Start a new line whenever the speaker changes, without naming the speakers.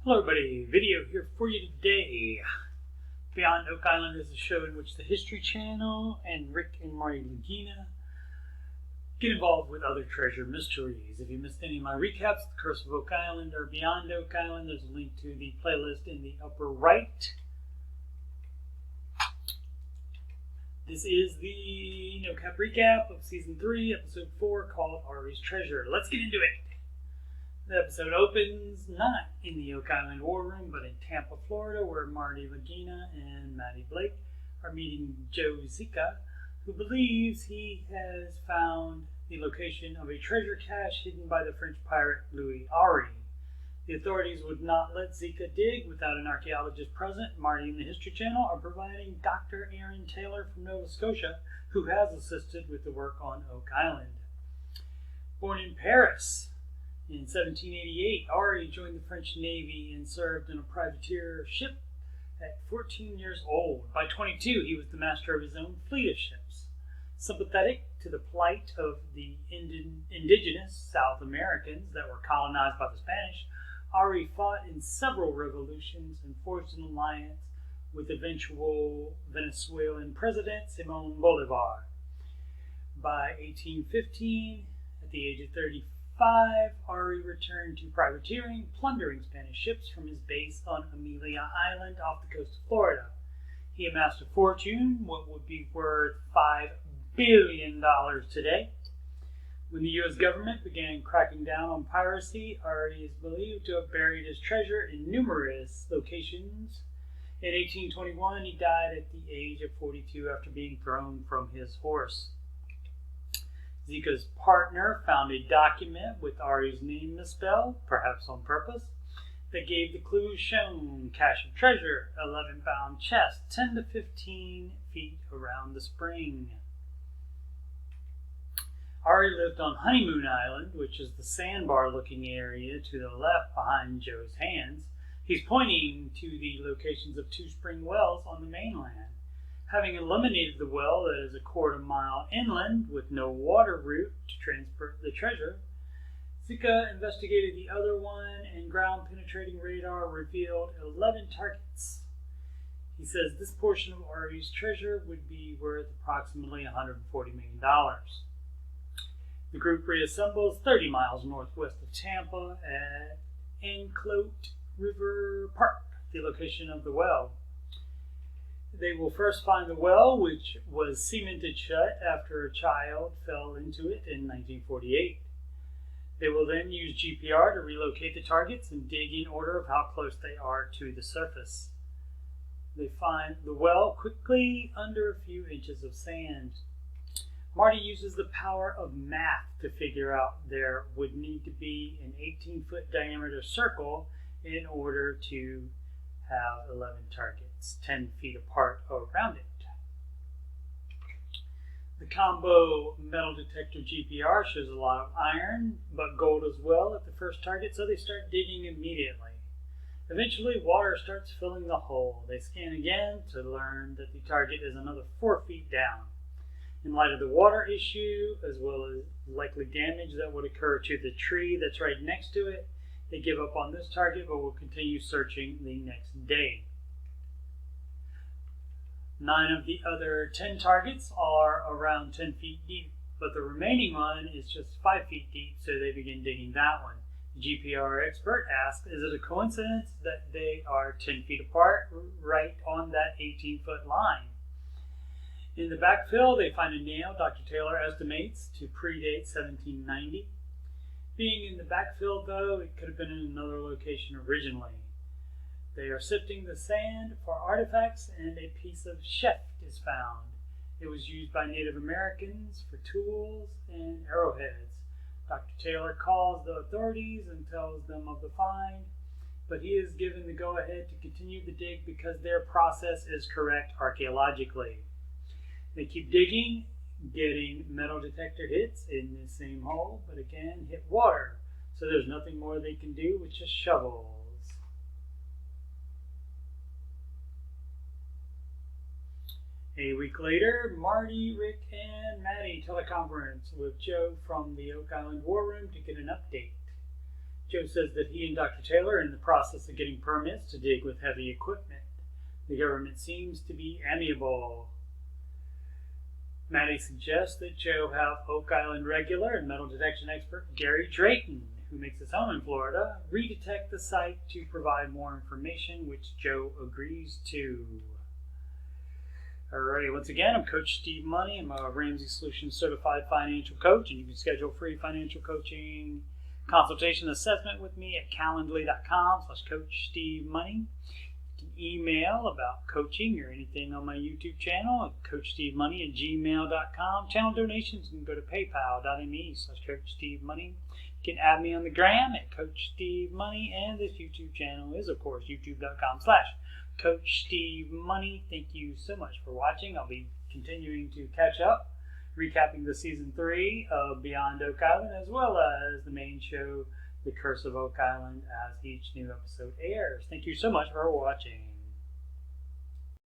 Hello everybody, video here for you today. Beyond Oak Island is a show in which the History Channel and Rick and Marty Lagina get involved with other treasure mysteries. If you missed any of my recaps, The Curse of Oak Island or Beyond Oak Island, there's a link to the playlist in the upper right. This is the no-cap recap of Season 3, Episode 4, called Aury's Treasure. Let's get into it. The episode opens not in the Oak Island War Room, but in Tampa, Florida, where Marty Lagina and Maddie Blake are meeting Joe Zika, who believes he has found the location of a treasure cache hidden by the French pirate Louis Aury. The authorities would not let Zika dig without an archaeologist present. Marty and the History Channel are providing Dr. Aaron Taylor from Nova Scotia, who has assisted with the work on Oak Island. Born in Paris in 1788, Aury joined the French Navy and served in a privateer ship at 14 years old. By 22, he was the master of his own fleet of ships. Sympathetic to the plight of the indigenous South Americans that were colonized by the Spanish, Aury fought in several revolutions and forged an alliance with eventual Venezuelan President Simón Bolívar. By 1815, at the age of 35, Aury returned to privateering, plundering Spanish ships from his base on Amelia Island off the coast of Florida. He amassed a fortune, what would be worth $5 billion today. When the U.S. government began cracking down on piracy, Aury is believed to have buried his treasure in numerous locations. In 1821, he died at the age of 42 after being thrown from his horse. Zika's partner found a document with Aury's name misspelled, perhaps on purpose, that gave the clues shown: cache of treasure, 11-pound chest, 10 to 15 feet around the spring. Aury lived on Honeymoon Island, which is the sandbar-looking area to the left behind Joe's hands. He's pointing to the locations of two spring wells on the mainland. Having eliminated the well that is a quarter-mile inland with no water route to transport the treasure, Zika investigated the other one, and ground-penetrating radar revealed 11 targets. He says this portion of Aury's treasure would be worth approximately $140 million. The group reassembles 30 miles northwest of Tampa at Anclote River Park, the location of the well. They will first find the well, which was cemented shut after a child fell into it in 1948. They will then use GPR to relocate the targets and dig in order of how close they are to the surface. They find the well quickly under a few inches of sand. Marty uses the power of math to figure out there would need to be an 18-foot diameter circle in order to have 11 targets, 10 feet apart around it. The combo metal detector GPR shows a lot of iron, but gold as well at the first target, so they start digging immediately. Eventually, water starts filling the hole. They scan again to learn that the target is another 4 feet down. In light of the water issue, as well as likely damage that would occur to the tree that's right next to it, they give up on this target, but will continue searching the next day. 9 of the other 10 targets are around 10 feet deep, but the remaining one is just 5 feet deep, so they begin digging that one. The GPR expert asks, is it a coincidence that they are 10 feet apart, right on that 18-foot line? In the backfill, they find a nail Dr. Taylor estimates to predate 1790. Being in the backfill, though, it could have been in another location originally. They are sifting the sand for artifacts, and a piece of chef is found. It was used by Native Americans for tools and arrowheads. Dr. Taylor calls the authorities and tells them of the find, but he is given the go-ahead to continue the dig because their process is correct archaeologically. They keep digging, getting metal detector hits in the same hole, but again hit water, so there's nothing more they can do with just shovels. A week later, Marty, Rick, and Maddie teleconference with Joe from the Oak Island War Room to get an update. Joe says that he and Dr. Taylor are in the process of getting permits to dig with heavy equipment. The government seems to be amiable. Maddie suggests that Joe have Oak Island regular and metal detection expert Gary Drayton, who makes his home in Florida, redetect the site to provide more information, which Joe agrees to. Alrighty, once again, I'm Coach Steve Money. I'm a Ramsey Solutions Certified Financial Coach, and you can schedule free financial coaching consultation assessment with me at calendly.com/Coach Steve Money. You can email about coaching or anything on my YouTube channel at CoachSteveMoney@gmail.com. Channel donations, you can go to paypal.me/Coach Steve Money. You can add me on the gram at Coach Steve Money, and this YouTube channel is, of course, youtube.com/Coach Steve Money. Thank you so much for watching. I'll be continuing to catch up, recapping the season 3 of Beyond Oak Island, as well as the main show, The Curse of Oak Island, as each new episode airs. Thank you so much for watching.